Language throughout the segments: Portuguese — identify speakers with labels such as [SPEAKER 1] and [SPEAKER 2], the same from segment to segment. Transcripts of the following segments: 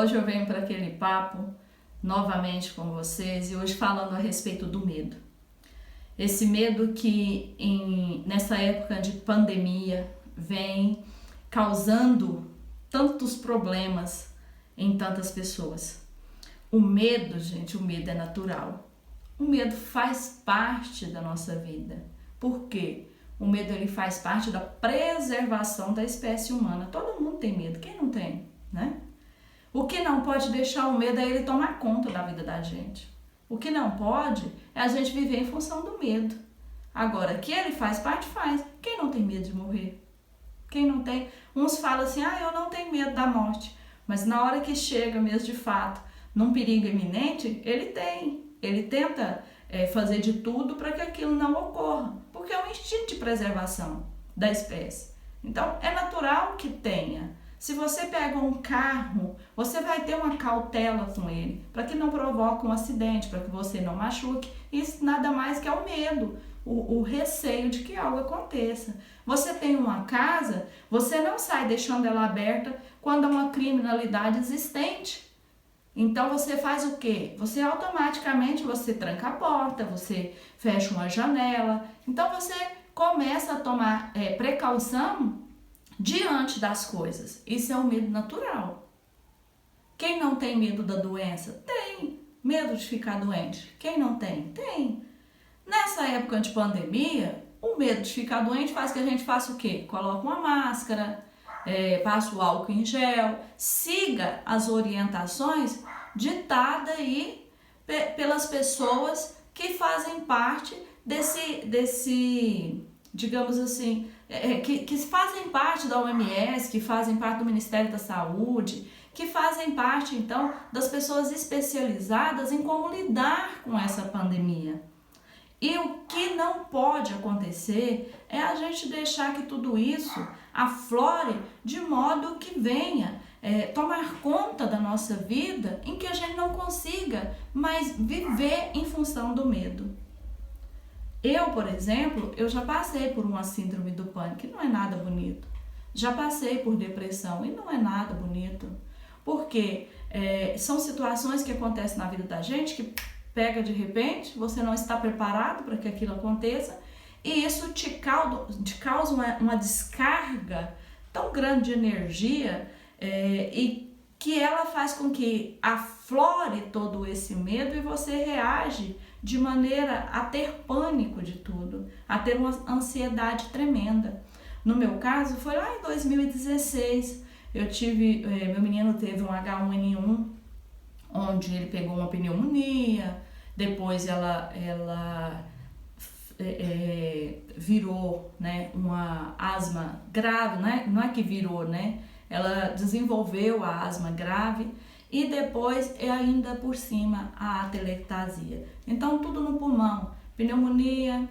[SPEAKER 1] Hoje eu venho para aquele papo novamente com vocês e hoje falando a respeito do medo. Esse medo que nessa época de pandemia vem causando tantos problemas em tantas pessoas. O medo, gente, o medo é natural. O medo faz parte da nossa vida. Por quê? O medo ele faz parte da preservação da espécie humana. Todo mundo tem medo, quem não tem, né? O que não pode deixar o medo é ele tomar conta da vida da gente. O que não pode é a gente viver em função do medo. Agora, que ele faz parte, faz. Quem não tem medo de morrer? Quem não tem? Uns falam assim, eu não tenho medo da morte. Mas na hora que chega mesmo de fato, num perigo iminente, ele tem. Ele tenta fazer de tudo para que aquilo não ocorra. Porque é um instinto de preservação da espécie. Então, é natural que tenha. Se você pega um carro, você vai ter uma cautela com ele, para que não provoque um acidente, para que você não machuque. Isso nada mais que é o medo, o receio de que algo aconteça. Você tem uma casa, você não sai deixando ela aberta quando há uma criminalidade existente. Então você faz o quê? Você automaticamente tranca a porta, você fecha uma janela. Então você começa a tomar precaução diante das coisas. Isso é um medo natural. Quem não tem medo da doença? Tem. Medo de ficar doente? Quem não tem? Tem. Nessa época de pandemia, o medo de ficar doente faz que a gente faça o quê? Coloca uma máscara, passa o álcool em gel, siga as orientações ditadas aí pelas pessoas que fazem parte desse digamos assim, que fazem parte da OMS, que fazem parte do Ministério da Saúde, que fazem parte, então, das pessoas especializadas em como lidar com essa pandemia. E o que não pode acontecer é a gente deixar que tudo isso aflore de modo que venha tomar conta da nossa vida em que a gente não consiga mais viver em função do medo. Eu, por exemplo, já passei por uma síndrome do pânico, que não é nada bonito. Já passei por depressão e não é nada bonito. Porque são situações que acontecem na vida da gente, que pega de repente, você não está preparado para que aquilo aconteça, e isso te causa uma descarga tão grande de energia e que ela faz com que aflore todo esse medo e você reage de maneira a ter pânico de tudo, a ter uma ansiedade tremenda. No meu caso, foi lá em 2016, meu menino teve um H1N1, onde ele pegou uma pneumonia, depois ela virou, né, uma asma grave, né? Não é que virou, né? Ela desenvolveu a asma grave e depois ainda por cima a atelectasia. Então tudo no pulmão, pneumonia,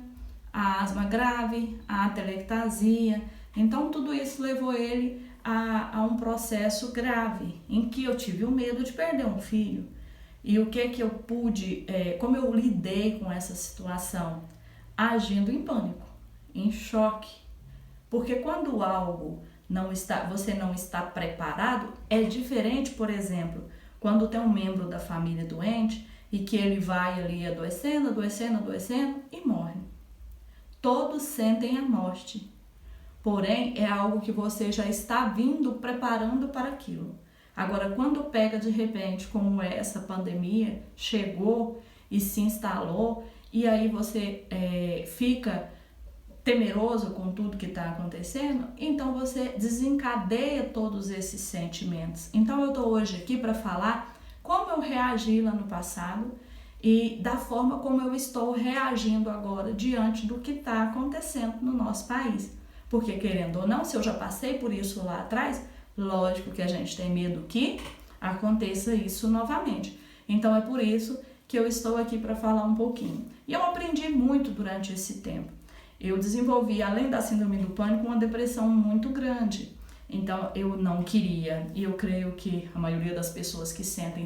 [SPEAKER 1] a asma grave, a atelectasia. Então tudo isso levou ele a um processo grave, em que eu tive o medo de perder um filho. E o que eu pude, como eu lidei com essa situação? Agindo em pânico, em choque. Porque quando você não está preparado, é diferente, por exemplo, quando tem um membro da família doente e que ele vai ali adoecendo e morre. Todos sentem a morte. Porém, é algo que você já está preparando para aquilo. Agora, quando pega de repente, como essa pandemia chegou e se instalou, e aí você fica temeroso com tudo que está acontecendo, então você desencadeia todos esses sentimentos. Então eu estou hoje aqui para falar como eu reagi lá no passado e da forma como eu estou reagindo agora diante do que está acontecendo no nosso país. Porque querendo ou não, se eu já passei por isso lá atrás, lógico que a gente tem medo que aconteça isso novamente. Então é por isso que eu estou aqui para falar um pouquinho. E eu aprendi muito durante esse tempo. Eu desenvolvi, além da síndrome do pânico, uma depressão muito grande. Então, eu não queria, e eu creio que a maioria das pessoas que sentem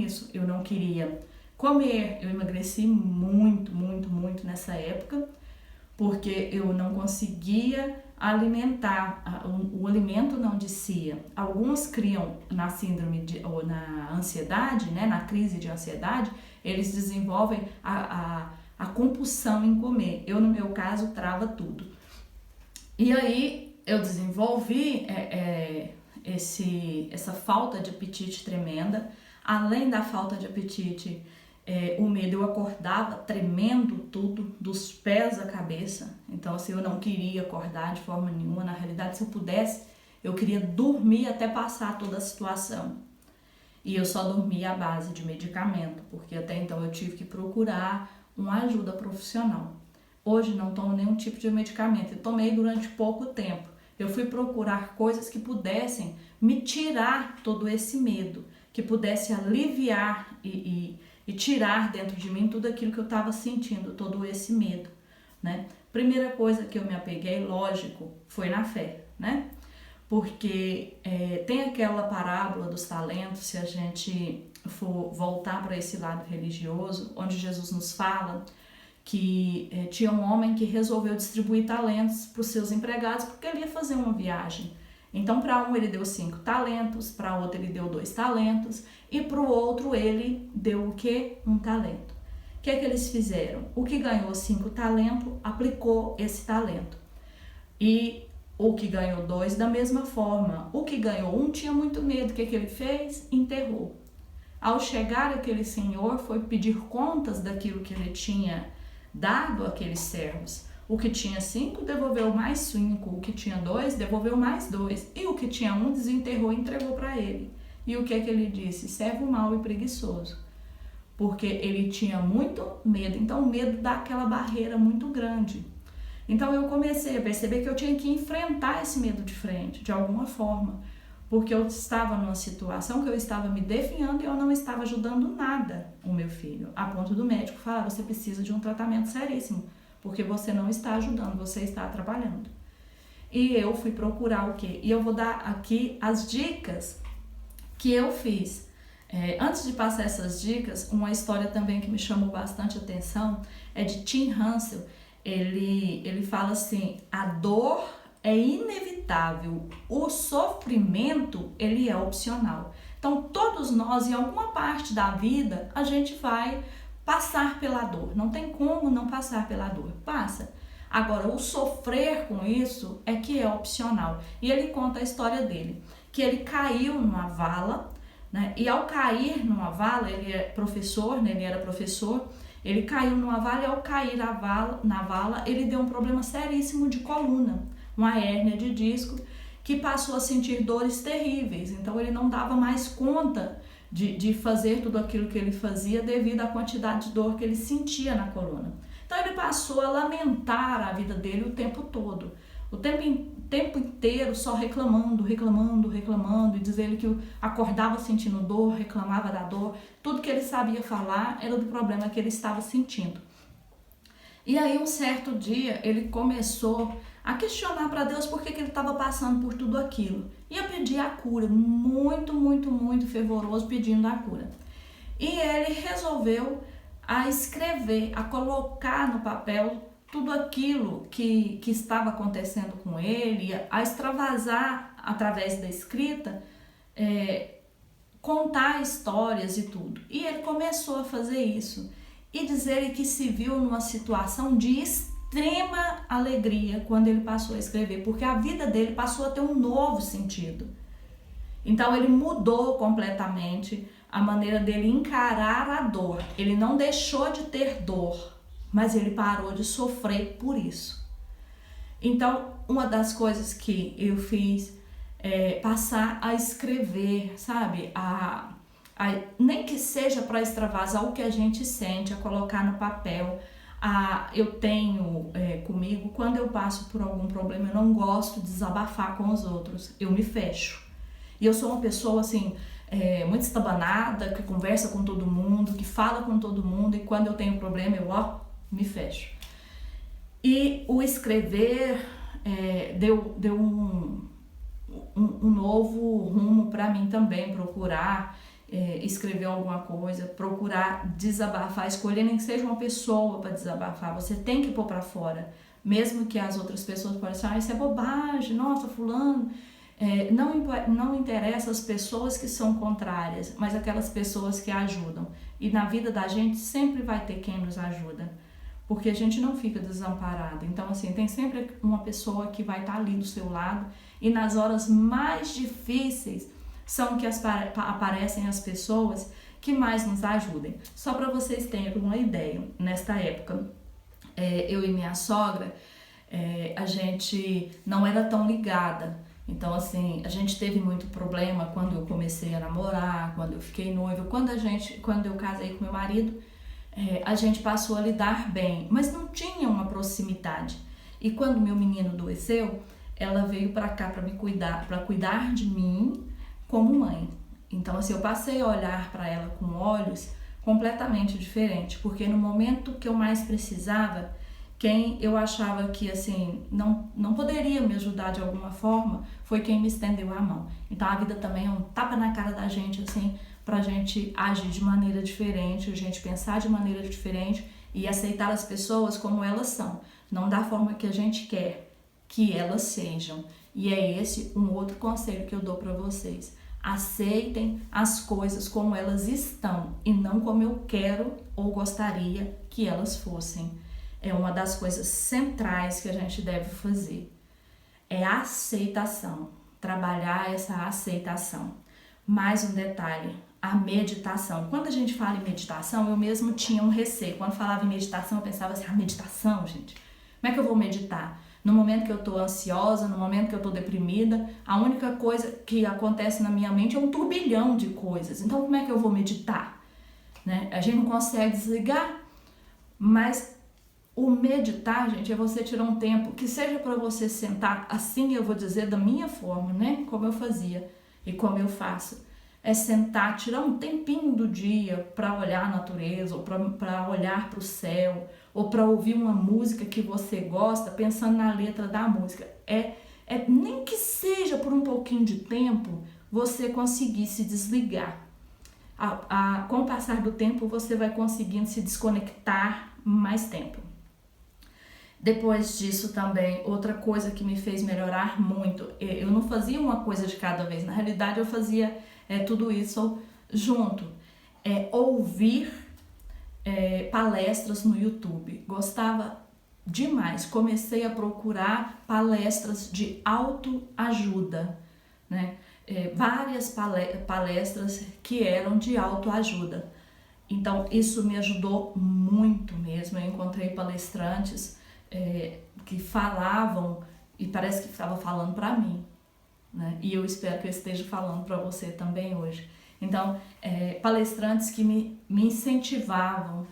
[SPEAKER 1] isso, eu não queria comer. Eu emagreci muito nessa época, porque eu não conseguia alimentar, o alimento não descia. Alguns criam na síndrome ou na ansiedade, né, na crise de ansiedade, eles desenvolvem a compulsão em comer. Eu, no meu caso, trava tudo. E aí eu desenvolvi essa falta de apetite tremenda. Além da falta de apetite, o medo, eu acordava tremendo tudo, dos pés à cabeça. Então, assim, eu não queria acordar de forma nenhuma. Na realidade, se eu pudesse, eu queria dormir até passar toda a situação. E eu só dormia à base de medicamento, porque até então eu tive que procurar uma ajuda profissional. Hoje não tomo nenhum tipo de medicamento, eu tomei durante pouco tempo. Eu fui procurar coisas que pudessem me tirar todo esse medo, que pudesse aliviar e tirar dentro de mim tudo aquilo que eu estava sentindo, todo esse medo, né? Primeira coisa que eu me apeguei, lógico, foi na fé, né? Porque tem aquela parábola dos talentos, se a gente for voltar para esse lado religioso, onde Jesus nos fala que tinha um homem que resolveu distribuir talentos para os seus empregados porque ele ia fazer uma viagem. Então, para um ele deu 5 talentos, para outro ele deu 2 talentos e para o outro ele deu o quê? 1 talento. O que é que eles fizeram? O que ganhou 5 talentos aplicou esse talento. E o que ganhou 2 da mesma forma. O que ganhou 1 tinha muito medo. O que é que ele fez? Enterrou. Ao chegar aquele senhor, foi pedir contas daquilo que ele tinha dado àqueles servos. O que tinha 5 devolveu mais 5, o que tinha 2 devolveu mais 2, e o que tinha 1 desenterrou e entregou para ele. E o que é que ele disse? Servo mau e preguiçoso. Porque ele tinha muito medo, então o medo dá aquela barreira muito grande. Então eu comecei a perceber que eu tinha que enfrentar esse medo de frente, de alguma forma, porque eu estava numa situação que eu estava me definhando e eu não estava ajudando nada o meu filho, a ponto do médico falar, você precisa de um tratamento seríssimo, porque você não está ajudando, você está atrapalhando. E eu fui procurar o quê? E eu vou dar aqui as dicas que eu fiz. Antes de passar essas dicas, uma história também que me chamou bastante atenção é de Tim Hansel. Ele fala assim, a dor é inevitável, o sofrimento ele é opcional. Então todos nós, em alguma parte da vida, a gente vai passar pela dor, não tem como não passar pela dor, passa. Agora, o sofrer com isso é que é opcional. E ele conta a história dele, que ele caiu numa vala, né? E ao cair numa vala, ele é professor, né? Ele era professor, ele caiu numa vala e ao cair na vala, ele deu um problema seríssimo de coluna, uma hérnia de disco, que passou a sentir dores terríveis. Então ele não dava mais conta de fazer tudo aquilo que ele fazia devido à quantidade de dor que ele sentia na coluna. Então ele passou a lamentar a vida dele o tempo todo, o tempo inteiro só reclamando, e diz ele que acordava sentindo dor, reclamava da dor, tudo que ele sabia falar era do problema que ele estava sentindo. E aí um certo dia ele começou a questionar para Deus por que ele estava passando por tudo aquilo. E a pedir a cura, muito fervoroso pedindo a cura. E ele resolveu a escrever, a colocar no papel tudo aquilo que estava acontecendo com ele, a extravasar através da escrita, contar histórias e tudo. E ele começou a fazer isso. E dizer que se viu numa situação de extrema alegria quando ele passou a escrever, porque a vida dele passou a ter um novo sentido. Então ele mudou completamente a maneira dele encarar a dor. Ele não deixou de ter dor, mas ele parou de sofrer por isso. Então, uma das coisas que eu fiz é passar a escrever, sabe? Nem que seja para extravasar o que a gente sente, a colocar no papel. Eu tenho comigo, quando eu passo por algum problema, eu não gosto de desabafar com os outros, eu me fecho. E eu sou uma pessoa assim, muito estabanada, que conversa com todo mundo, que fala com todo mundo, e quando eu tenho problema, eu me fecho. E o escrever deu um novo rumo para mim também, procurar escrever alguma coisa, procurar desabafar, escolher nem que seja uma pessoa para desabafar, você tem que pôr para fora, mesmo que as outras pessoas possam isso é bobagem, nossa, fulano. Não interessa as pessoas que são contrárias, mas aquelas pessoas que ajudam. E na vida da gente sempre vai ter quem nos ajuda, porque a gente não fica desamparado. Então, assim, tem sempre uma pessoa que vai estar ali do seu lado, e nas horas mais difíceis são que aparecem as pessoas que mais nos ajudem. Só para vocês terem uma ideia, nesta época, eu e minha sogra, a gente não era tão ligada. Então, assim, a gente teve muito problema quando eu comecei a namorar, quando eu fiquei noiva, quando eu casei com meu marido, a gente passou a lidar bem, mas não tinha uma proximidade. E quando meu menino adoeceu, ela veio para cá para cuidar de mim como mãe. Então, assim, eu passei a olhar para ela com olhos completamente diferentes, porque no momento que eu mais precisava, quem eu achava que, assim, não poderia me ajudar de alguma forma, foi quem me estendeu a mão. Então, a vida também é um tapa na cara da gente, assim, pra gente agir de maneira diferente, a gente pensar de maneira diferente e aceitar as pessoas como elas são, não da forma que a gente quer que elas sejam. E é esse um outro conselho que eu dou para vocês. Aceitem as coisas como elas estão e não como eu quero ou gostaria que elas fossem. É uma das coisas centrais que a gente deve fazer. É a aceitação, trabalhar essa aceitação. Mais um detalhe, a meditação. Quando a gente fala em meditação, eu mesmo tinha um receio. Quando falava em meditação, eu pensava assim, meditação, gente, como é que eu vou meditar? No momento que eu estou ansiosa, no momento que eu estou deprimida, a única coisa que acontece na minha mente é um turbilhão de coisas. Então, como é que eu vou meditar? Né? A gente não consegue desligar, mas o meditar, gente, é você tirar um tempo que seja para você sentar, assim eu vou dizer da minha forma, né? Como eu fazia e como eu faço. É sentar, tirar um tempinho do dia para olhar a natureza, ou para olhar para o céu, ou para ouvir uma música que você gosta, pensando na letra da música. Nem que seja por um pouquinho de tempo, você conseguir se desligar. Com o passar do tempo, você vai conseguindo se desconectar mais tempo. Depois disso também, outra coisa que me fez melhorar muito, eu não fazia uma coisa de cada vez, na realidade eu fazia tudo isso junto. Ouvir palestras no YouTube, gostava demais, comecei a procurar palestras de autoajuda, né? Várias palestras que eram de autoajuda. Então isso me ajudou muito mesmo, eu encontrei palestrantes que falavam e parece que estava falando para mim, né? E eu espero que eu esteja falando para você também hoje. Então, palestrantes que me incentivavam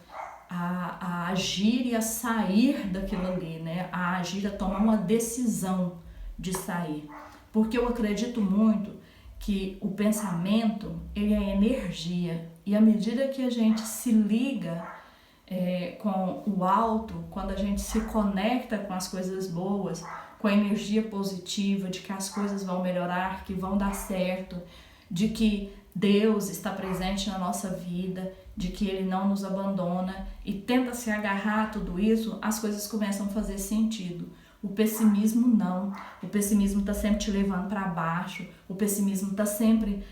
[SPEAKER 1] a agir e a sair daquilo ali, né? A agir, a tomar uma decisão de sair. Porque eu acredito muito que o pensamento, ele é energia. E à medida que a gente se liga com o alto, quando a gente se conecta com as coisas boas, com a energia positiva de que as coisas vão melhorar, que vão dar certo, de que Deus está presente na nossa vida, de que Ele não nos abandona e tenta se agarrar a tudo isso, as coisas começam a fazer sentido. O pessimismo não, o pessimismo está sempre te levando para baixo, o pessimismo está sempre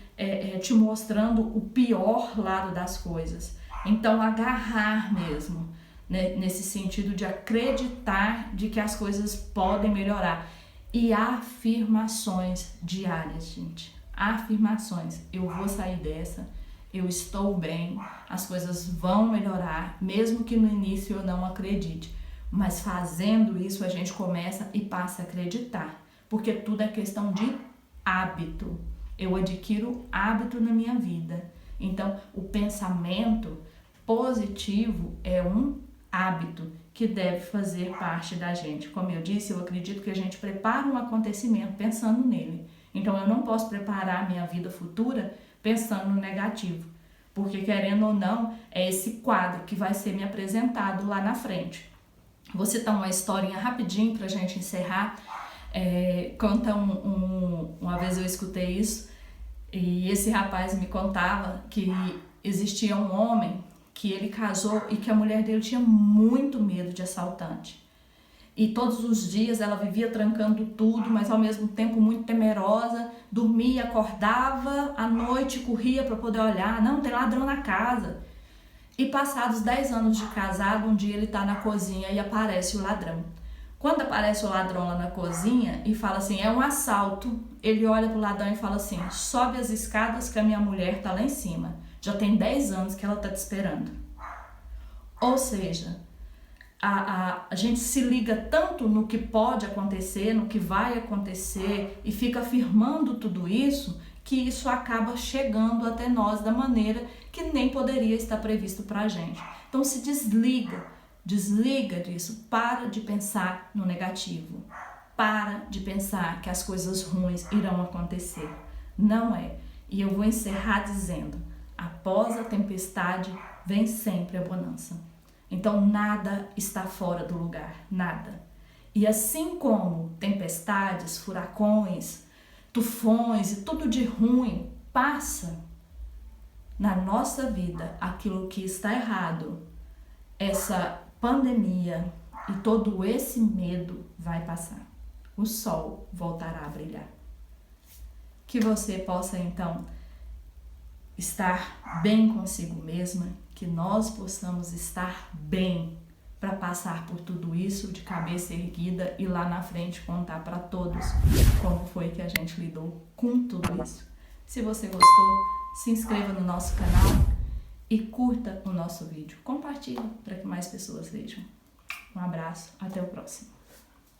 [SPEAKER 1] te mostrando o pior lado das coisas. Então, agarrar mesmo, né, nesse sentido de acreditar de que as coisas podem melhorar. E afirmações diárias, gente. Afirmações. Eu vou sair dessa, eu estou bem, as coisas vão melhorar, mesmo que no início eu não acredite. Mas fazendo isso, a gente começa e passa a acreditar. Porque tudo é questão de hábito. Eu adquiro hábito na minha vida. Então, o pensamento positivo é um hábito que deve fazer parte da gente. Como eu disse, eu acredito que a gente prepara um acontecimento pensando nele. Então, eu não posso preparar minha vida futura pensando no negativo. Porque, querendo ou não, é esse quadro que vai ser me apresentado lá na frente. Vou citar uma historinha rapidinho pra gente encerrar. Conta uma vez eu escutei isso, e esse rapaz me contava que existia um homem que ele casou e que a mulher dele tinha muito medo de assaltante. e todos os dias ela vivia trancando tudo, mas ao mesmo tempo muito temerosa, dormia, acordava à noite, corria para poder olhar, não, tem ladrão na casa. E passados 10 anos de casado, um dia ele está na cozinha e aparece o ladrão. Quando aparece o ladrão lá na cozinha e fala assim, é um assalto, ele olha pro ladrão e fala assim, sobe as escadas que a minha mulher tá lá em cima. Já tem 10 anos que ela tá te esperando. Ou seja, a gente se liga tanto no que pode acontecer, no que vai acontecer e fica afirmando tudo isso, que isso acaba chegando até nós da maneira que nem poderia estar previsto pra gente. Então se desliga disso, para de pensar no negativo, para de pensar que as coisas ruins irão acontecer. Não é. E eu vou encerrar dizendo, após a tempestade vem sempre a bonança. Então nada está fora do lugar, nada. E assim como tempestades, furacões, tufões e tudo de ruim passa na nossa vida, aquilo que está errado, essa pandemia e todo esse medo vai passar. O sol voltará a brilhar. Que você possa então estar bem consigo mesma, que nós possamos estar bem para passar por tudo isso de cabeça erguida e lá na frente contar para todos como foi que a gente lidou com tudo isso. Se você gostou, se inscreva no nosso canal e curta o nosso vídeo. Compartilhe para que mais pessoas vejam. Um abraço, até o próximo.